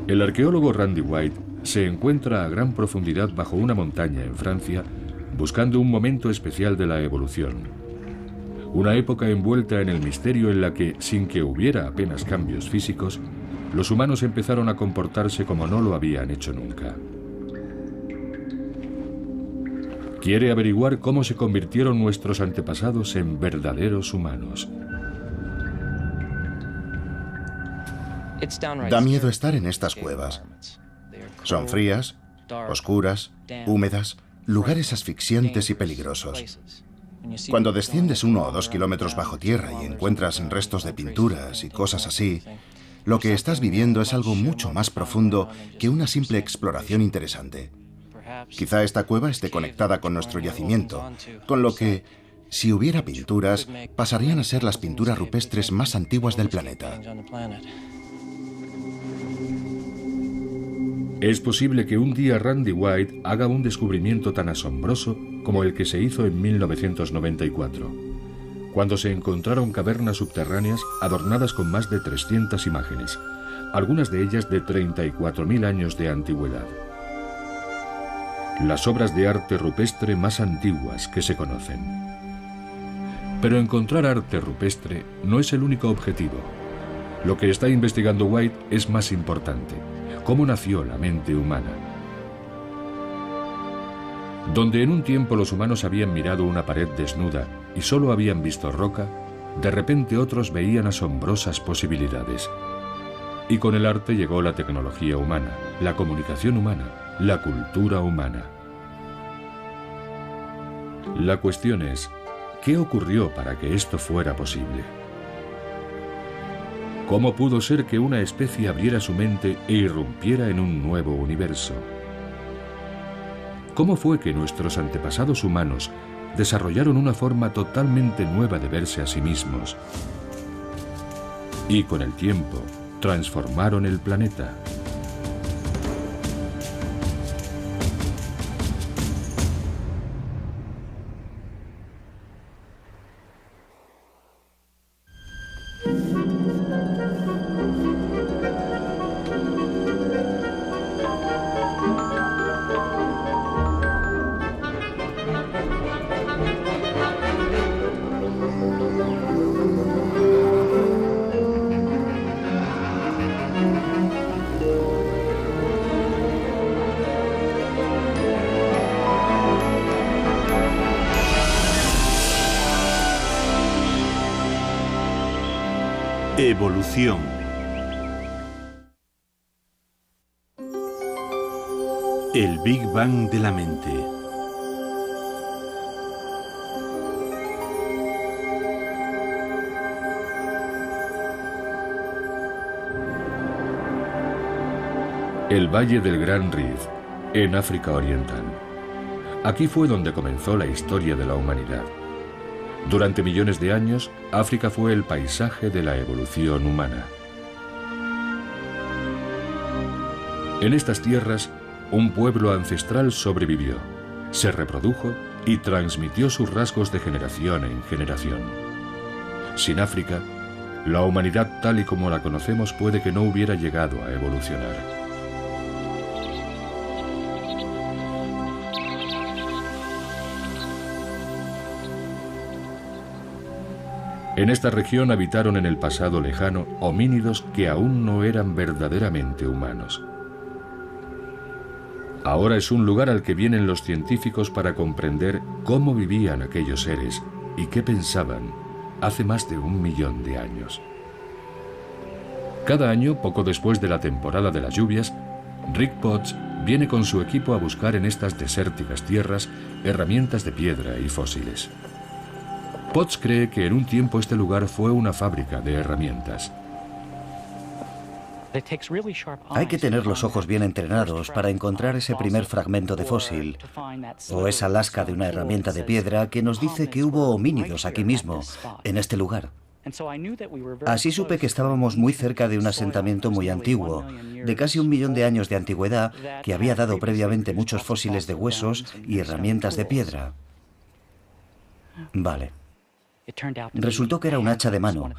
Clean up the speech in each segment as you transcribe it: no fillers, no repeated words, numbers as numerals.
El arqueólogo Randy White se encuentra a gran profundidad bajo una montaña en Francia, buscando un momento especial de la evolución. Una época envuelta en el misterio en la que, sin que hubiera apenas cambios físicos, los humanos empezaron a comportarse como no lo habían hecho nunca. Quiere averiguar cómo se convirtieron nuestros antepasados en verdaderos humanos. Da miedo estar en estas cuevas. Son frías, oscuras, húmedas, lugares asfixiantes y peligrosos. Cuando desciendes 1 o 2 kilómetros bajo tierra y encuentras restos de pinturas y cosas así, lo que estás viviendo es algo mucho más profundo que una simple exploración interesante. Quizá esta cueva esté conectada con nuestro yacimiento, con lo que, si hubiera pinturas, pasarían a ser las pinturas rupestres más antiguas del planeta. Es posible que un día Randy White haga un descubrimiento tan asombroso como el que se hizo en 1994, cuando se encontraron cavernas subterráneas adornadas con más de 300 imágenes, algunas de ellas de 34.000 años de antigüedad. Las obras de arte rupestre más antiguas que se conocen. Pero encontrar arte rupestre no es el único objetivo. Lo que está investigando White es más importante. ¿Cómo nació la mente humana? Donde en un tiempo los humanos habían mirado una pared desnuda y solo habían visto roca, de repente otros veían asombrosas posibilidades. Y con el arte llegó la tecnología humana, la comunicación humana, la cultura humana. La cuestión es, ¿qué ocurrió para que esto fuera posible? ¿Cómo pudo ser que una especie abriera su mente e irrumpiera en un nuevo universo? ¿Cómo fue que nuestros antepasados humanos desarrollaron una forma totalmente nueva de verse a sí mismos? Y con el tiempo, transformaron el planeta. Evolución. El Big Bang de la mente. El Valle del Gran Rift, en África Oriental. Aquí fue donde comenzó la historia de la humanidad. Durante millones de años, África fue el paisaje de la evolución humana. En estas tierras, un pueblo ancestral sobrevivió, se reprodujo y transmitió sus rasgos de generación en generación. Sin África, la humanidad tal y como la conocemos puede que no hubiera llegado a evolucionar. En esta región habitaron en el pasado lejano homínidos que aún no eran verdaderamente humanos. Ahora es un lugar al que vienen los científicos para comprender cómo vivían aquellos seres y qué pensaban hace más de 1 millón de años. Cada año, poco después de la temporada de las lluvias, Rick Potts viene con su equipo a buscar en estas desérticas tierras herramientas de piedra y fósiles. Potts cree que en un tiempo este lugar fue una fábrica de herramientas. Hay que tener los ojos bien entrenados para encontrar ese primer fragmento de fósil o esa lasca de una herramienta de piedra que nos dice que hubo homínidos aquí mismo, en este lugar. Así supe que estábamos muy cerca de un asentamiento muy antiguo, de casi 1 millón de años de antigüedad, que había dado previamente muchos fósiles de huesos y herramientas de piedra. Vale. Resultó que era un hacha de mano,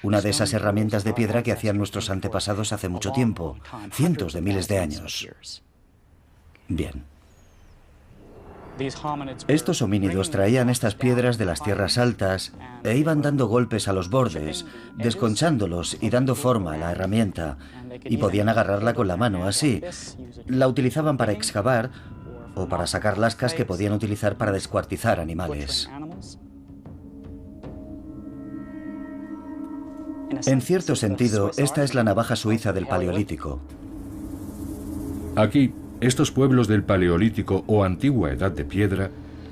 una de esas herramientas de piedra que hacían nuestros antepasados hace mucho tiempo, cientos de miles de años. Bien. Estos homínidos traían estas piedras de las tierras altas e iban dando golpes a los bordes, desconchándolos y dando forma a la herramienta, y podían agarrarla con la mano, así. La utilizaban para excavar o para sacar lascas que podían utilizar para descuartizar animales. En cierto sentido, esta es la navaja suiza del Paleolítico. Aquí, estos pueblos del Paleolítico o Antigua Edad de Piedra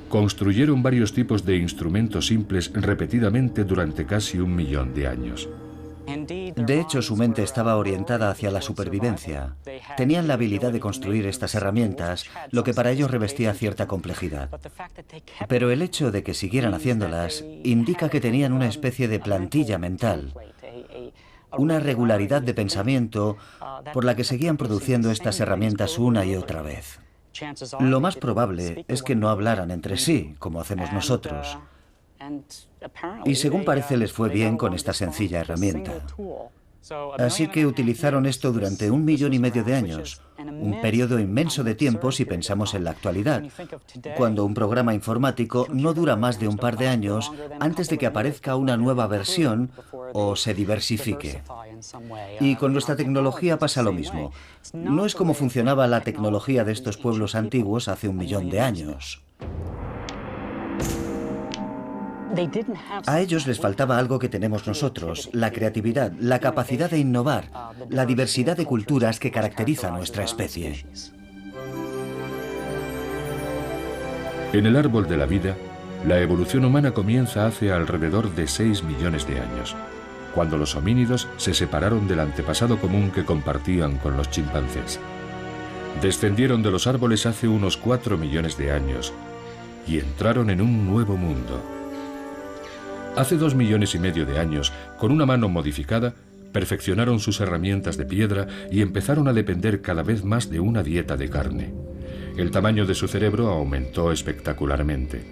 construyeron varios tipos de instrumentos simples repetidamente durante casi 1 millón de años. De hecho, su mente estaba orientada hacia la supervivencia. Tenían la habilidad de construir estas herramientas, lo que para ellos revestía cierta complejidad. Pero el hecho de que siguieran haciéndolas indica que tenían una especie de plantilla mental, una regularidad de pensamiento por la que seguían produciendo estas herramientas una y otra vez. Lo más probable es que no hablaran entre sí, como hacemos nosotros. Y según parece les fue bien con esta sencilla herramienta. Así que utilizaron esto durante 1,5 millones de años, un periodo inmenso de tiempo si pensamos en la actualidad, cuando un programa informático no dura más de un par de años antes de que aparezca una nueva versión o se diversifique. Y con nuestra tecnología pasa lo mismo. No es como funcionaba la tecnología de estos pueblos antiguos hace 1 millón de años. A ellos les faltaba algo que tenemos nosotros, la creatividad, la capacidad de innovar, la diversidad de culturas que caracteriza a nuestra especie. En el árbol de la vida, la evolución humana comienza hace alrededor de 6 millones de años, cuando los homínidos se separaron del antepasado común que compartían con los chimpancés. Descendieron de los árboles hace unos 4 millones de años y entraron en un nuevo mundo. Hace 2,5 millones de años, con una mano modificada, perfeccionaron sus herramientas de piedra y empezaron a depender cada vez más de una dieta de carne. El tamaño de su cerebro aumentó espectacularmente.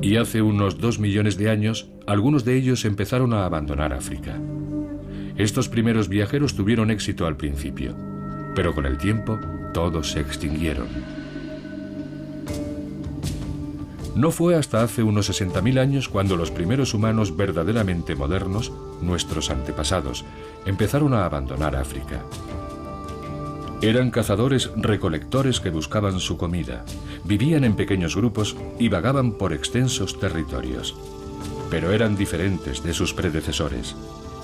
Y hace unos 2 millones de años, algunos de ellos empezaron a abandonar África. Estos primeros viajeros tuvieron éxito al principio, pero con el tiempo todos se extinguieron. No fue hasta hace unos 60.000 años cuando los primeros humanos verdaderamente modernos, nuestros antepasados, empezaron a abandonar África. Eran cazadores-recolectores que buscaban su comida, vivían en pequeños grupos y vagaban por extensos territorios. Pero eran diferentes de sus predecesores.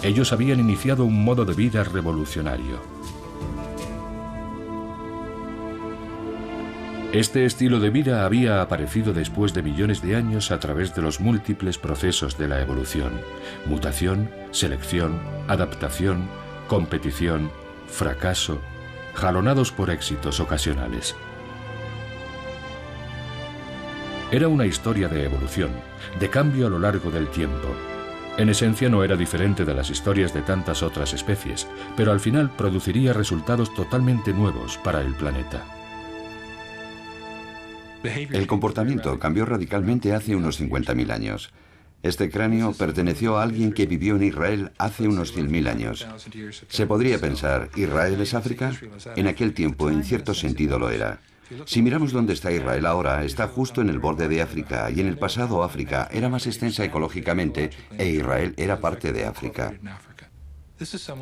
Ellos habían iniciado un modo de vida revolucionario. Este estilo de vida había aparecido después de millones de años a través de los múltiples procesos de la evolución: mutación, selección, adaptación, competición, fracaso, jalonados por éxitos ocasionales. Era una historia de evolución, de cambio a lo largo del tiempo. En esencia no era diferente de las historias de tantas otras especies, pero al final produciría resultados totalmente nuevos para el planeta. El comportamiento cambió radicalmente hace unos 50.000 años. Este cráneo perteneció a alguien que vivió en Israel hace unos 100.000 años. Se podría pensar, ¿Israel es África? En aquel tiempo, en cierto sentido, lo era. Si miramos dónde está Israel ahora, está justo en el borde de África, y en el pasado África era más extensa ecológicamente e Israel era parte de África.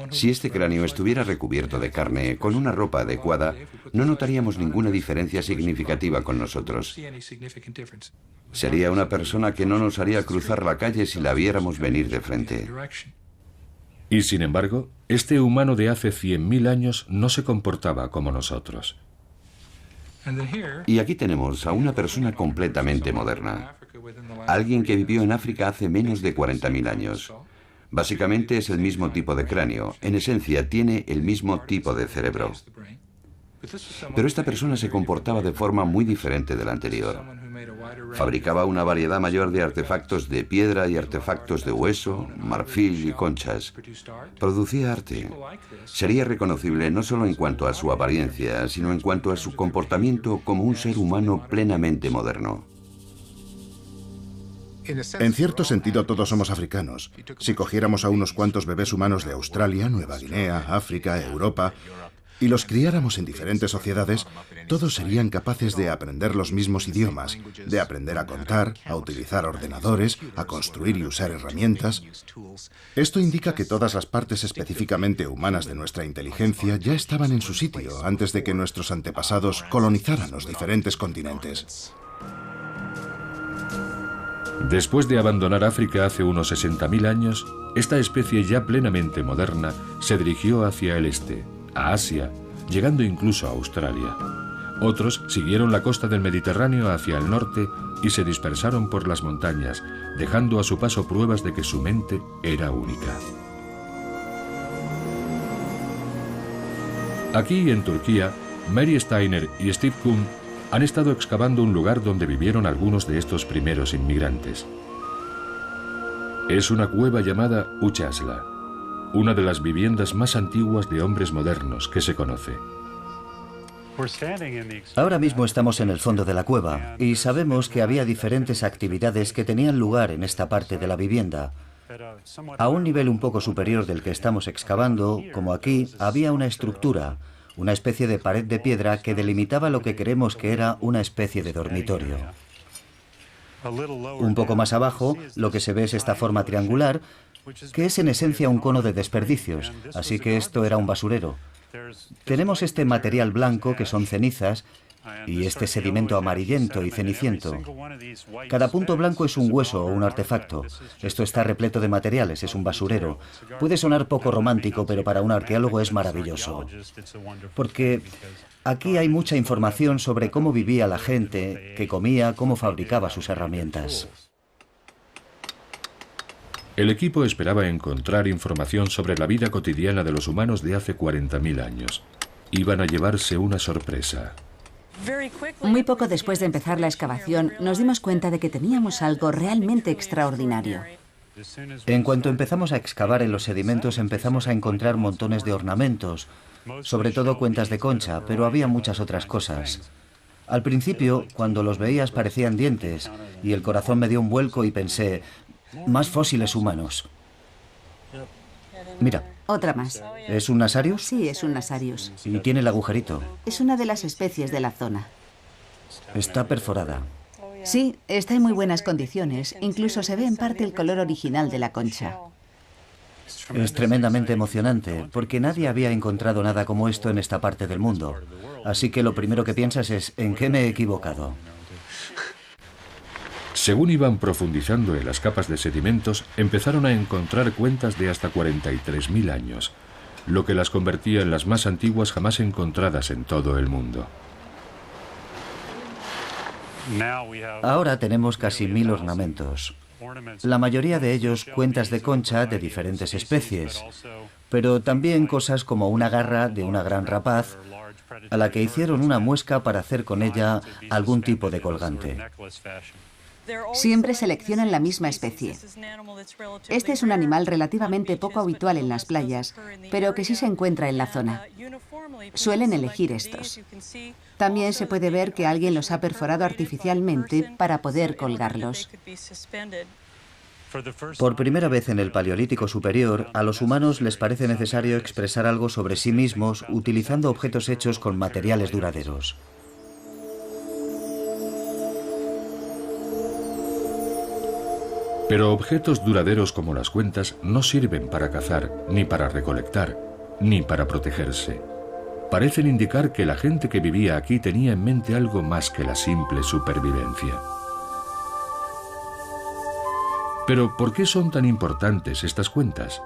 Si este cráneo estuviera recubierto de carne, con una ropa adecuada, no notaríamos ninguna diferencia significativa con nosotros. Sería una persona que no nos haría cruzar la calle si la viéramos venir de frente. Y sin embargo, este humano de hace 100.000 años no se comportaba como nosotros. Y aquí tenemos a una persona completamente moderna. Alguien que vivió en África hace menos de 40.000 años. Básicamente es el mismo tipo de cráneo, en esencia tiene el mismo tipo de cerebro. Pero esta persona se comportaba de forma muy diferente de la anterior. Fabricaba una variedad mayor de artefactos de piedra y artefactos de hueso, marfil y conchas. Producía arte. Sería reconocible no solo en cuanto a su apariencia, sino en cuanto a su comportamiento como un ser humano plenamente moderno. En cierto sentido, todos somos africanos. Si cogiéramos a unos cuantos bebés humanos de Australia, Nueva Guinea, África, Europa, y los criáramos en diferentes sociedades, todos serían capaces de aprender los mismos idiomas, de aprender a contar, a utilizar ordenadores, a construir y usar herramientas. Esto indica que todas las partes específicamente humanas de nuestra inteligencia ya estaban en su sitio antes de que nuestros antepasados colonizaran los diferentes continentes. Después de abandonar África hace unos 60.000 años, esta especie ya plenamente moderna se dirigió hacia el este, a Asia, llegando incluso a Australia. Otros siguieron la costa del Mediterráneo hacia el norte y se dispersaron por las montañas, dejando a su paso pruebas de que su mente era única. Aquí, en Turquía, Mary Steiner y Steve Kuhn han estado excavando un lugar donde vivieron algunos de estos primeros inmigrantes. Es una cueva llamada Uchasla, una de las viviendas más antiguas de hombres modernos que se conoce. Ahora mismo estamos en el fondo de la cueva y sabemos que había diferentes actividades que tenían lugar en esta parte de la vivienda. A un nivel un poco superior del que estamos excavando, como aquí, había una estructura, una especie de pared de piedra que delimitaba lo que creemos que era una especie de dormitorio. Un poco más abajo, lo que se ve es esta forma triangular, que es en esencia un cono de desperdicios, así que esto era un basurero. Tenemos este material blanco, que son cenizas, y este sedimento amarillento y ceniciento. Cada punto blanco es un hueso o un artefacto. Esto está repleto de materiales, es un basurero. Puede sonar poco romántico, pero para un arqueólogo es maravilloso. Porque aquí hay mucha información sobre cómo vivía la gente, qué comía, cómo fabricaba sus herramientas. El equipo esperaba encontrar información sobre la vida cotidiana de los humanos de hace 40.000 años. Iban a llevarse una sorpresa. Muy poco después de empezar la excavación, nos dimos cuenta de que teníamos algo realmente extraordinario. En cuanto empezamos a excavar en los sedimentos, empezamos a encontrar montones de ornamentos, sobre todo cuentas de concha, pero había muchas otras cosas. Al principio, cuando los veías parecían dientes, y el corazón me dio un vuelco y pensé, más fósiles humanos. Mira. Otra más. ¿Es un Nasarius? Sí, es un Nasarius. Y tiene el agujerito. Es una de las especies de la zona. Está perforada. Sí, está en muy buenas condiciones. Incluso se ve en parte el color original de la concha. Es tremendamente emocionante, porque nadie había encontrado nada como esto en esta parte del mundo. Así que lo primero que piensas es, ¿en qué me he equivocado? Según iban profundizando en las capas de sedimentos, empezaron a encontrar cuentas de hasta 43.000 años, lo que las convertía en las más antiguas jamás encontradas en todo el mundo. Ahora tenemos casi 1000 ornamentos. La mayoría de ellos cuentas de concha de diferentes especies, pero también cosas como una garra de una gran rapaz, a la que hicieron una muesca para hacer con ella algún tipo de colgante. Siempre seleccionan la misma especie. Este es un animal relativamente poco habitual en las playas, pero que sí se encuentra en la zona. Suelen elegir estos. También se puede ver que alguien los ha perforado artificialmente para poder colgarlos. Por primera vez en el Paleolítico Superior, a los humanos les parece necesario expresar algo sobre sí mismos utilizando objetos hechos con materiales duraderos. Pero objetos duraderos como las cuentas no sirven para cazar, ni para recolectar, ni para protegerse. Parecen indicar que la gente que vivía aquí tenía en mente algo más que la simple supervivencia. Pero ¿por qué son tan importantes estas cuentas?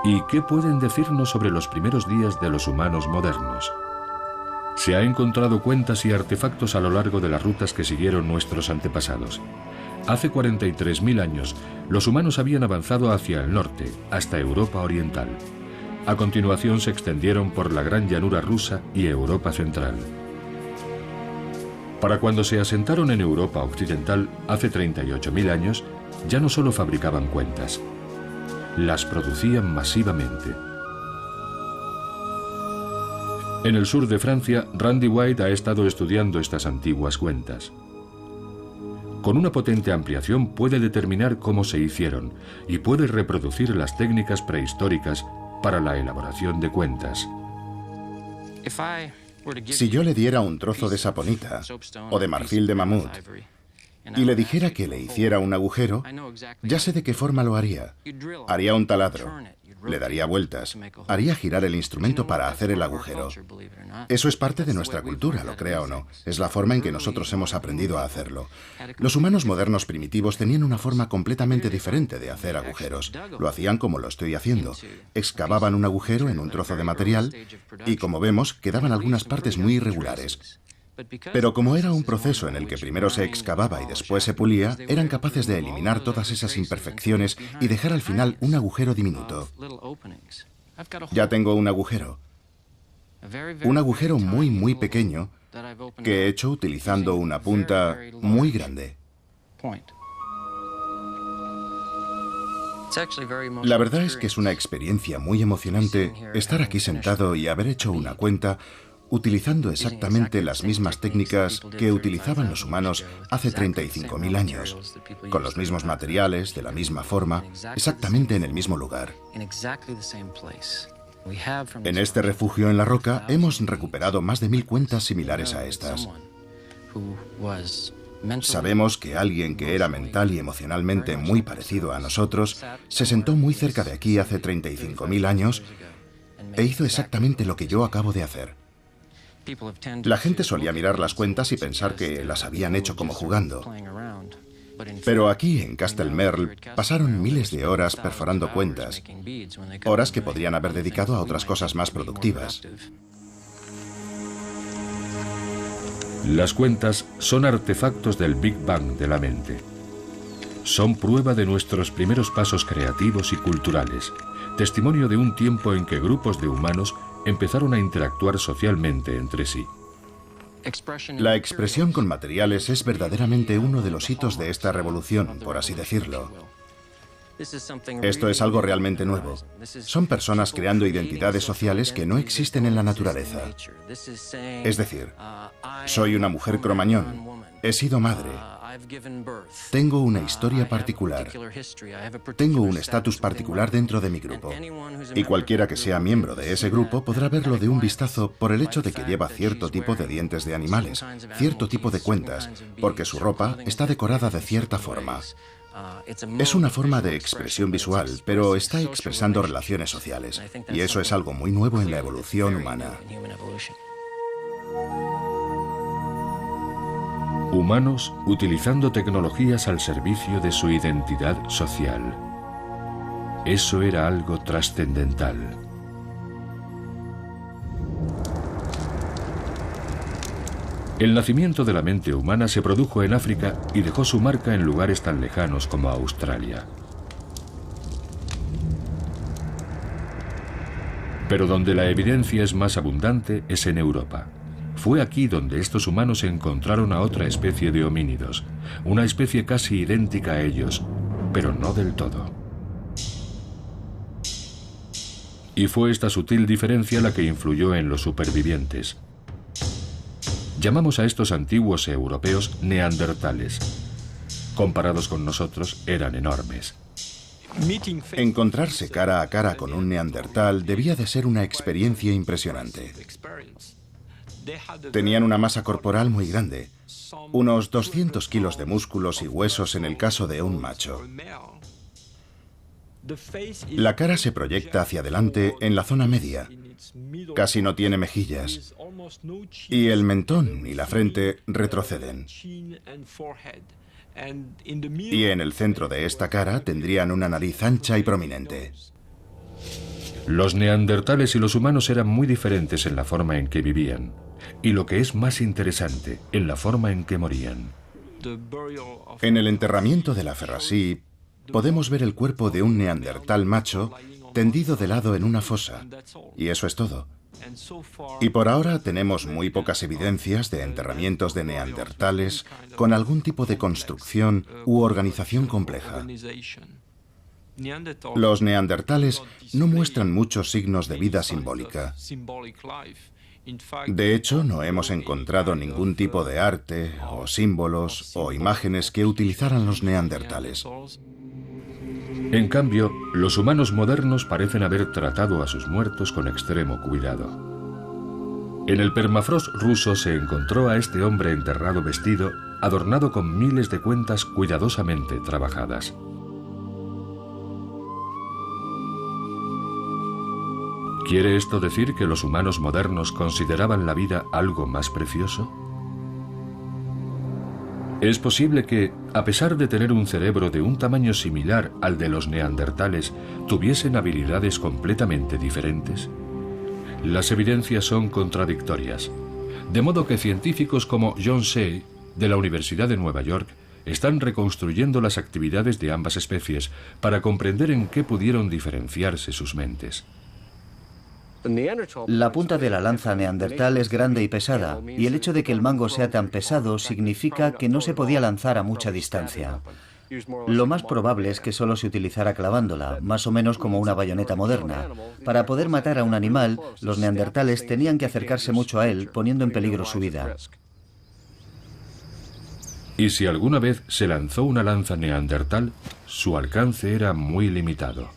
¿Y qué pueden decirnos sobre los primeros días de los humanos modernos? Se ha encontrado cuentas y artefactos a lo largo de las rutas que siguieron nuestros antepasados. Hace 43.000 años, los humanos habían avanzado hacia el norte, hasta Europa Oriental. A continuación se extendieron por la gran llanura rusa y Europa Central. Para cuando se asentaron en Europa occidental hace 38.000 años, ya no solo fabricaban cuentas, las producían masivamente. En el sur de Francia, Randy White ha estado estudiando estas antiguas cuentas. Con una potente ampliación puede determinar cómo se hicieron y puede reproducir las técnicas prehistóricas para la elaboración de cuentas. Si yo le diera un trozo de saponita o de marfil de mamut y le dijera que le hiciera un agujero, ya sé de qué forma lo haría. Haría un taladro, le daría vueltas, haría girar el instrumento para hacer el agujero. Eso es parte de nuestra cultura, lo crea o no. Es la forma en que nosotros hemos aprendido a hacerlo. Los humanos modernos primitivos tenían una forma completamente diferente de hacer agujeros. Lo hacían como lo estoy haciendo. Excavaban un agujero en un trozo de material y, como vemos, quedaban algunas partes muy irregulares. Pero como era un proceso en el que primero se excavaba y después se pulía, eran capaces de eliminar todas esas imperfecciones y dejar al final un agujero diminuto. Ya tengo un agujero muy pequeño que he hecho utilizando una punta muy grande. La verdad es que es una experiencia muy emocionante estar aquí sentado y haber hecho una cuenta utilizando exactamente las mismas técnicas que utilizaban los humanos hace 35.000 años, con los mismos materiales, de la misma forma, exactamente en el mismo lugar. En este refugio en la roca hemos recuperado más de 1000 cuentas similares a estas. Sabemos que alguien que era mental y emocionalmente muy parecido a nosotros se sentó muy cerca de aquí hace 35.000 años e hizo exactamente lo que yo acabo de hacer. La gente solía mirar las cuentas y pensar que las habían hecho como jugando. Pero aquí, en Castle Merle, pasaron miles de horas perforando cuentas, horas que podrían haber dedicado a otras cosas más productivas. Las cuentas son artefactos del Big Bang de la mente. Son prueba de nuestros primeros pasos creativos y culturales, testimonio de un tiempo en que grupos de humanos empezaron a interactuar socialmente entre sí. La expresión con materiales es verdaderamente uno de los hitos de esta revolución, por así decirlo. Esto es algo realmente nuevo. Son personas creando identidades sociales que no existen en la naturaleza. Es decir, soy una mujer cromañón, he sido madre, tengo una historia particular, tengo un estatus particular dentro de mi grupo. Y cualquiera que sea miembro de ese grupo podrá verlo de un vistazo por el hecho de que lleva cierto tipo de dientes de animales, cierto tipo de cuentas, porque su ropa está decorada de cierta forma. Es una forma de expresión visual, pero está expresando relaciones sociales. Y eso es algo muy nuevo en la evolución humana. Humanos utilizando tecnologías al servicio de su identidad social. Eso era algo trascendental. El nacimiento de la mente humana se produjo en África y dejó su marca en lugares tan lejanos como Australia. Pero donde la evidencia es más abundante es en Europa. Fue aquí donde estos humanos encontraron a otra especie de homínidos, una especie casi idéntica a ellos, pero no del todo. Y fue esta sutil diferencia la que influyó en los supervivientes. Llamamos a estos antiguos europeos neandertales. Comparados con nosotros, eran enormes. Encontrarse cara a cara con un neandertal debía de ser una experiencia impresionante. Tenían una masa corporal muy grande, unos 200 kilos de músculos y huesos en el caso de un macho. La cara se proyecta hacia adelante en la zona media, casi no tiene mejillas, y el mentón y la frente retroceden. Y en el centro de esta cara tendrían una nariz ancha y prominente. Los neandertales y los humanos eran muy diferentes en la forma en que vivían, y lo que es más interesante, en la forma en que morían. En el enterramiento de la Ferrasí podemos ver el cuerpo de un neandertal macho tendido de lado en una fosa, y eso es todo. Y por ahora tenemos muy pocas evidencias de enterramientos de neandertales con algún tipo de construcción u organización compleja. Los neandertales no muestran muchos signos de vida simbólica. De hecho, no hemos encontrado ningún tipo de arte, o símbolos, o imágenes que utilizaran los neandertales. En cambio, los humanos modernos parecen haber tratado a sus muertos con extremo cuidado. En el permafrost ruso se encontró a este hombre enterrado vestido, adornado con miles de cuentas cuidadosamente trabajadas. ¿Quiere esto decir que los humanos modernos consideraban la vida algo más precioso? ¿Es posible que, a pesar de tener un cerebro de un tamaño similar al de los neandertales, tuviesen habilidades completamente diferentes? Las evidencias son contradictorias, de modo que científicos como John Shea, de la Universidad de Nueva York, están reconstruyendo las actividades de ambas especies para comprender en qué pudieron diferenciarse sus mentes. La punta de la lanza neandertal es grande y pesada, y el hecho de que el mango sea tan pesado significa que no se podía lanzar a mucha distancia. Lo más probable es que solo se utilizara clavándola, más o menos como una bayoneta moderna. Para poder matar a un animal, los neandertales tenían que acercarse mucho a él, poniendo en peligro su vida. Y si alguna vez se lanzó una lanza neandertal, su alcance era muy limitado.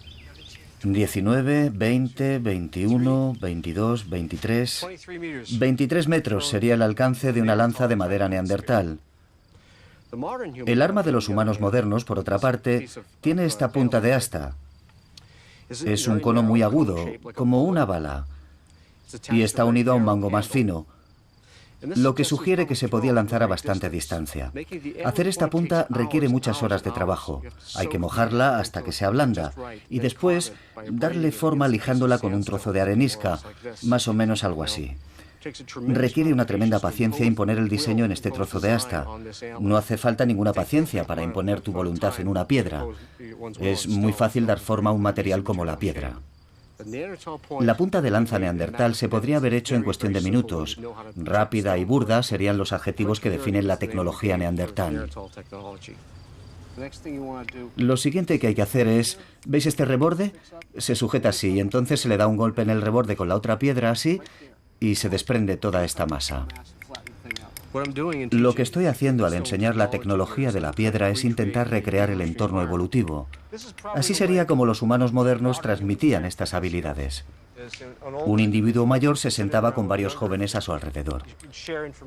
19, 20, 21, 22, 23... 23 metros sería el alcance de una lanza de madera neandertal. El arma de los humanos modernos, por otra parte, tiene esta punta de asta. Es un cono muy agudo, como una bala, y está unido a un mango más fino, lo que sugiere que se podía lanzar a bastante distancia. Hacer esta punta requiere muchas horas de trabajo. Hay que mojarla hasta que se ablanda y después darle forma lijándola con un trozo de arenisca, más o menos algo así. Requiere una tremenda paciencia imponer el diseño en este trozo de asta. No hace falta ninguna paciencia para imponer tu voluntad en una piedra. Es muy fácil dar forma a un material como la piedra. La punta de lanza neandertal se podría haber hecho en cuestión de minutos. Rápida y burda serían los adjetivos que definen la tecnología neandertal. Lo siguiente que hay que hacer es, ¿veis este reborde? Se sujeta así y entonces se le da un golpe en el reborde con la otra piedra así y se desprende toda esta masa. Lo que estoy haciendo al enseñar la tecnología de la piedra es intentar recrear el entorno evolutivo. Así sería como los humanos modernos transmitían estas habilidades. Un individuo mayor se sentaba con varios jóvenes a su alrededor.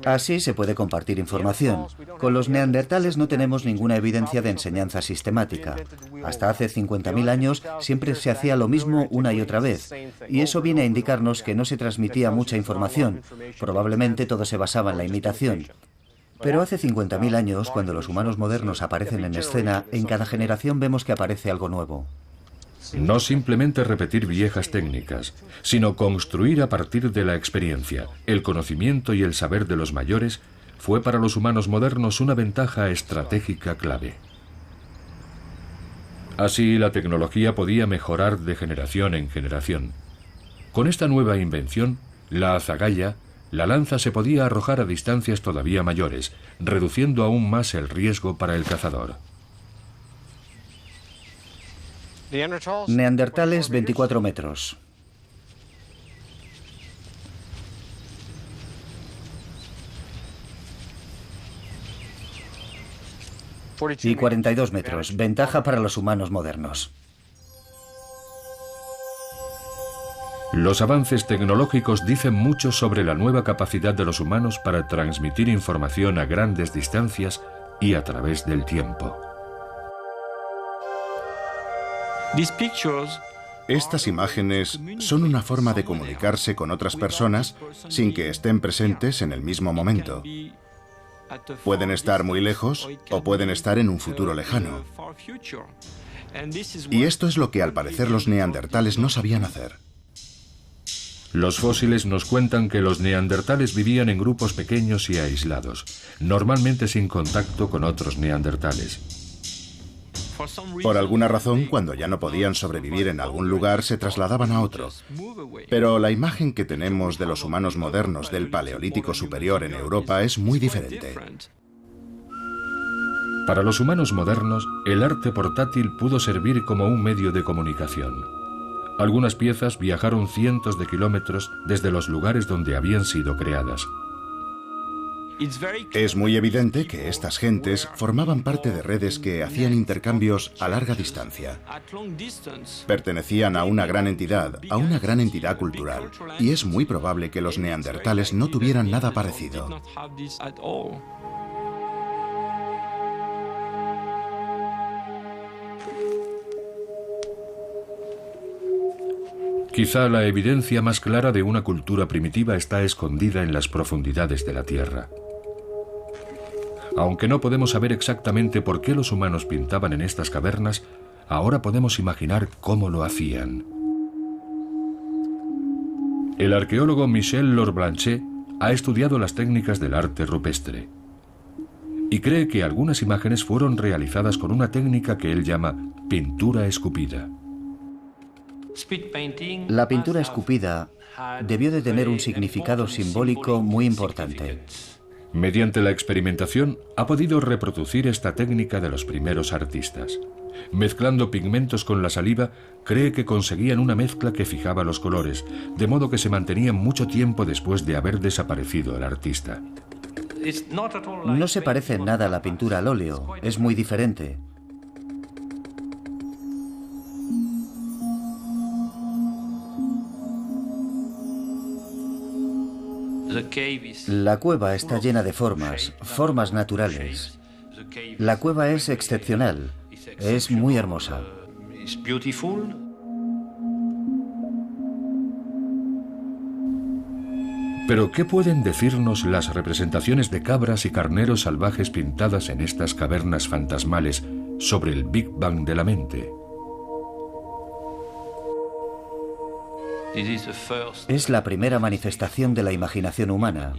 Así se puede compartir información. Con los neandertales no tenemos ninguna evidencia de enseñanza sistemática. Hasta hace 50.000 años siempre se hacía lo mismo una y otra vez. Y eso viene a indicarnos que no se transmitía mucha información. Probablemente todo se basaba en la imitación. Pero hace 50.000 años, cuando los humanos modernos aparecen en escena, en cada generación vemos que aparece algo nuevo. No simplemente repetir viejas técnicas, sino construir a partir de la experiencia. El conocimiento y el saber de los mayores fue para los humanos modernos una ventaja estratégica clave. Así, la tecnología podía mejorar de generación en generación. Con esta nueva invención, la azagaya, la lanza se podía arrojar a distancias todavía mayores, reduciendo aún más el riesgo para el cazador. Neandertales, 24 metros. Y 42 metros, ventaja para los humanos modernos. Los avances tecnológicos dicen mucho sobre la nueva capacidad de los humanos para transmitir información a grandes distancias y a través del tiempo. Estas imágenes son una forma de comunicarse con otras personas sin que estén presentes en el mismo momento. Pueden estar muy lejos o pueden estar en un futuro lejano. Y esto es lo que al parecer los neandertales no sabían hacer. Los fósiles nos cuentan que los neandertales vivían en grupos pequeños y aislados, normalmente sin contacto con otros neandertales. Por alguna razón, cuando ya no podían sobrevivir en algún lugar, se trasladaban a otro. Pero la imagen que tenemos de los humanos modernos del Paleolítico Superior en Europa es muy diferente. Para los humanos modernos, el arte portátil pudo servir como un medio de comunicación. Algunas piezas viajaron cientos de kilómetros desde los lugares donde habían sido creadas. Es muy evidente que estas gentes formaban parte de redes que hacían intercambios a larga distancia. Pertenecían a una gran entidad cultural, y es muy probable que los neandertales no tuvieran nada parecido. Quizá la evidencia más clara de una cultura primitiva está escondida en las profundidades de la Tierra. Aunque no podemos saber exactamente por qué los humanos pintaban en estas cavernas, ahora podemos imaginar cómo lo hacían. El arqueólogo Michel Lorblanchet ha estudiado las técnicas del arte rupestre y cree que algunas imágenes fueron realizadas con una técnica que él llama pintura escupida. La pintura escupida debió de tener un significado simbólico muy importante. Mediante la experimentación ha podido reproducir esta técnica de los primeros artistas. Mezclando pigmentos con la saliva, cree que conseguían una mezcla que fijaba los colores, de modo que se mantenían mucho tiempo después de haber desaparecido el artista. No se parece en nada a la pintura al óleo, es muy diferente. La cueva está llena de formas naturales. La cueva es excepcional, es muy hermosa. Pero, ¿qué pueden decirnos las representaciones de cabras y carneros salvajes pintadas en estas cavernas fantasmales sobre el Big Bang de la mente? Es la primera manifestación de la imaginación humana.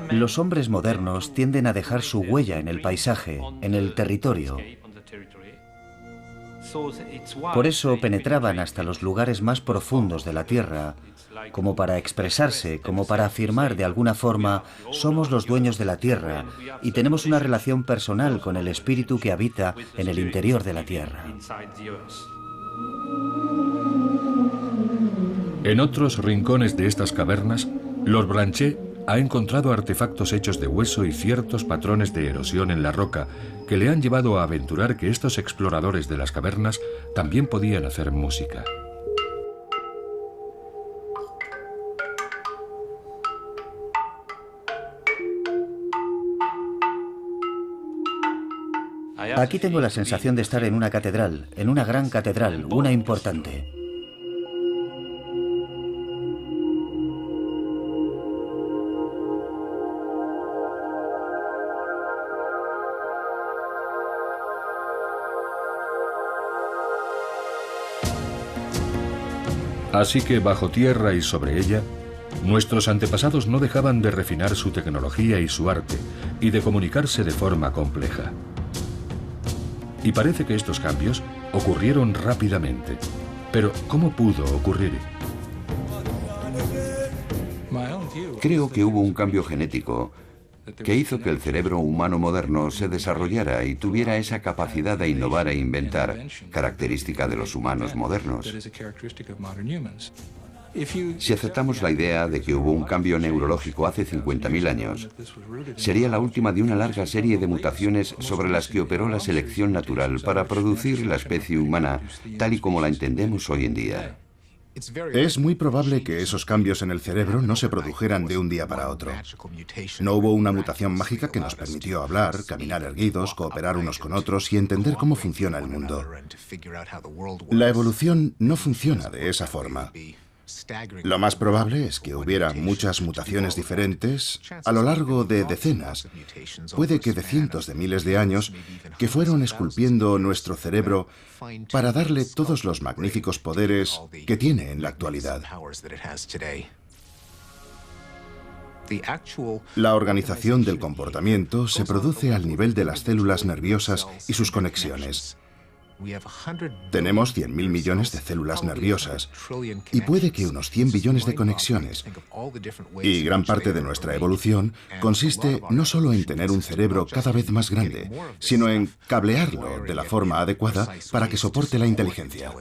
Los hombres modernos tienden a dejar su huella en el paisaje, en el territorio. Por eso penetraban hasta los lugares más profundos de la Tierra, como para expresarse, como para afirmar de alguna forma, somos los dueños de la Tierra y tenemos una relación personal con el espíritu que habita en el interior de la Tierra. En otros rincones de estas cavernas, Lorblanchet ha encontrado artefactos hechos de hueso y ciertos patrones de erosión en la roca que le han llevado a aventurar que estos exploradores de las cavernas también podían hacer música. Aquí tengo la sensación de estar en una catedral, en una gran catedral, una importante. Así que bajo tierra y sobre ella, nuestros antepasados no dejaban de refinar su tecnología y su arte, y de comunicarse de forma compleja. Y parece que estos cambios ocurrieron rápidamente. Pero, ¿cómo pudo ocurrir? Creo que hubo un cambio genético que hizo que el cerebro humano moderno se desarrollara y tuviera esa capacidad de innovar e inventar, característica de los humanos modernos. Si aceptamos la idea de que hubo un cambio neurológico hace 50.000 años, sería la última de una larga serie de mutaciones sobre las que operó la selección natural para producir la especie humana tal y como la entendemos hoy en día. Es muy probable que esos cambios en el cerebro no se produjeran de un día para otro. No hubo una mutación mágica que nos permitió hablar, caminar erguidos, cooperar unos con otros y entender cómo funciona el mundo. La evolución no funciona de esa forma. Lo más probable es que hubiera muchas mutaciones diferentes a lo largo de decenas, puede que de cientos de miles de años, que fueron esculpiendo nuestro cerebro para darle todos los magníficos poderes que tiene en la actualidad. La organización del comportamiento se produce al nivel de las células nerviosas y sus conexiones. Tenemos 100.000 millones de células nerviosas y puede que unos 100 billones de conexiones. Y gran parte de nuestra evolución consiste no solo en tener un cerebro cada vez más grande, sino en cablearlo de la forma adecuada para que soporte la inteligencia.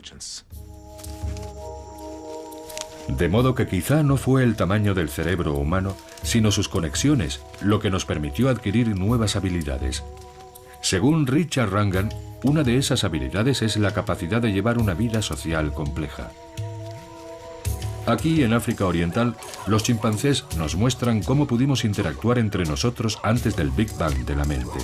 De modo que quizá no fue el tamaño del cerebro humano, sino sus conexiones, lo que nos permitió adquirir nuevas habilidades. Según Richard Wrangham, una de esas habilidades es la capacidad de llevar una vida social compleja. Aquí, en África Oriental, los chimpancés nos muestran cómo pudimos interactuar entre nosotros antes del Big Bang de la mente.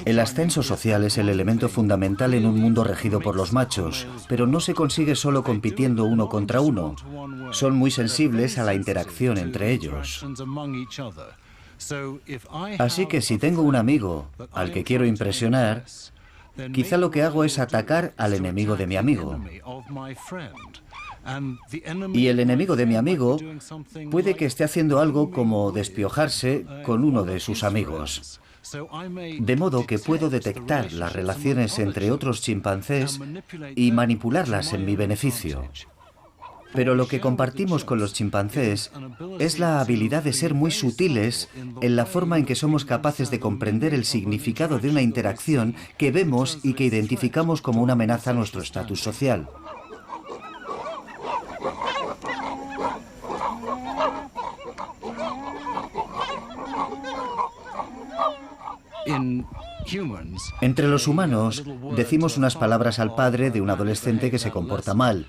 El ascenso social es el elemento fundamental en un mundo regido por los machos, pero no se consigue solo compitiendo uno contra uno. Son muy sensibles a la interacción entre ellos. Así que si tengo un amigo al que quiero impresionar, quizá lo que hago es atacar al enemigo de mi amigo. Y el enemigo de mi amigo puede que esté haciendo algo como despiojarse con uno de sus amigos. De modo que puedo detectar las relaciones entre otros chimpancés y manipularlas en mi beneficio. Pero lo que compartimos con los chimpancés es la habilidad de ser muy sutiles en la forma en que somos capaces de comprender el significado de una interacción que vemos y que identificamos como una amenaza a nuestro estatus social. Entre los humanos, decimos unas palabras al padre de un adolescente que se comporta mal,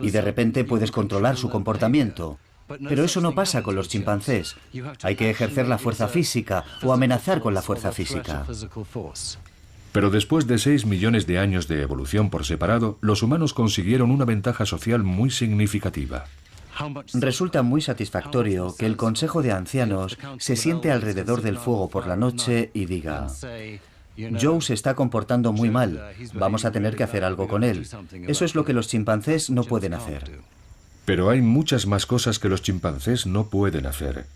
y de repente puedes controlar su comportamiento. Pero eso no pasa con los chimpancés. Hay que ejercer la fuerza física o amenazar con la fuerza física. Pero después de 6 millones de años de evolución por separado, los humanos consiguieron una ventaja social muy significativa. Resulta muy satisfactorio que el Consejo de Ancianos se siente alrededor del fuego por la noche y diga: Joe se está comportando muy mal, vamos a tener que hacer algo con él. Eso es lo que los chimpancés no pueden hacer. Pero hay muchas más cosas que los chimpancés no pueden hacer.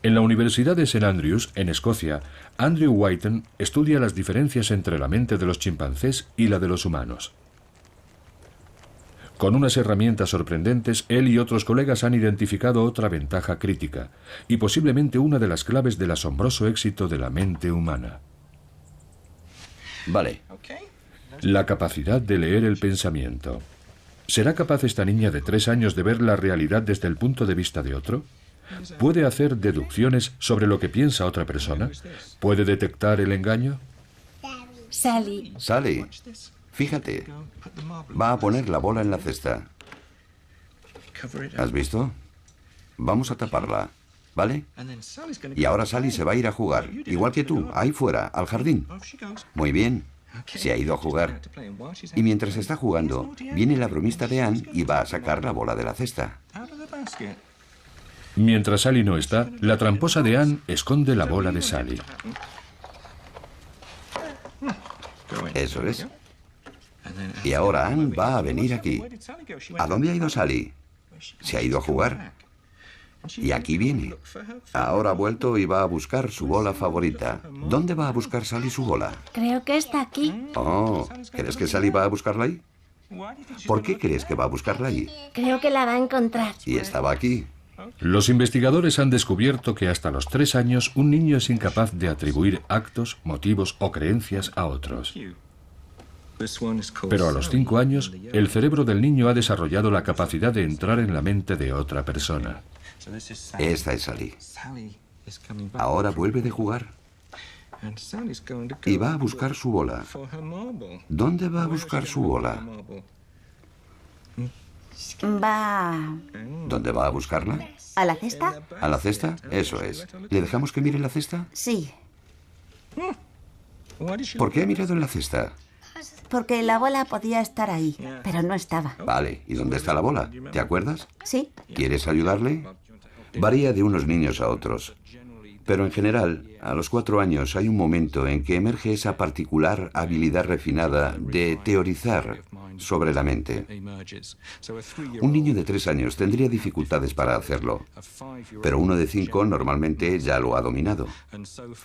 En la Universidad de St. Andrews, en Escocia, Andrew Whiten estudia las diferencias entre la mente de los chimpancés y la de los humanos. Con unas herramientas sorprendentes, él y otros colegas han identificado otra ventaja crítica, y posiblemente una de las claves del asombroso éxito de la mente humana. Vale. La capacidad de leer el pensamiento. ¿Será capaz esta niña de 3 años de ver la realidad desde el punto de vista de otro? ¿Puede hacer deducciones sobre lo que piensa otra persona? ¿Puede detectar el engaño? Sally. Sally, fíjate, va a poner la bola en la cesta. ¿Has visto? Vamos a taparla, ¿vale? Y ahora Sally se va a ir a jugar, igual que tú, ahí fuera, al jardín. Muy bien, se ha ido a jugar. Y mientras está jugando, viene la bromista de Anne y va a sacar la bola de la cesta. Mientras Sally no está, la tramposa de Anne esconde la bola de Sally. Eso es. Y ahora Anne va a venir aquí. ¿A dónde ha ido Sally? Se ha ido a jugar. Y aquí viene. Ahora ha vuelto y va a buscar su bola favorita. ¿Dónde va a buscar Sally su bola? Creo que está aquí. Oh, ¿crees que Sally va a buscarla ahí? ¿Por qué crees que va a buscarla allí? Creo que la va a encontrar. Y estaba aquí. Los investigadores han descubierto que hasta los 3 años un niño es incapaz de atribuir actos, motivos o creencias a otros. Pero a los 5 años, el cerebro del niño ha desarrollado la capacidad de entrar en la mente de otra persona. Esta es Sally. Ahora vuelve de jugar. Y va a buscar su bola. ¿Dónde va a buscar su bola? Va ¿Dónde va a buscarla? a la cesta. ¿A la cesta? Eso es. ¿Le dejamos que mire la cesta? Sí, ¿Por qué ha mirado en la cesta? porque la bola podía estar ahí, pero no estaba. Vale, ¿y dónde está la bola? ¿Te acuerdas? Sí, ¿Quieres ayudarle? Varía de unos niños a otros. Pero en general, a los 4 años hay un momento en que emerge esa particular habilidad refinada de teorizar sobre la mente. Un niño de 3 años tendría dificultades para hacerlo, pero uno de 5 normalmente ya lo ha dominado.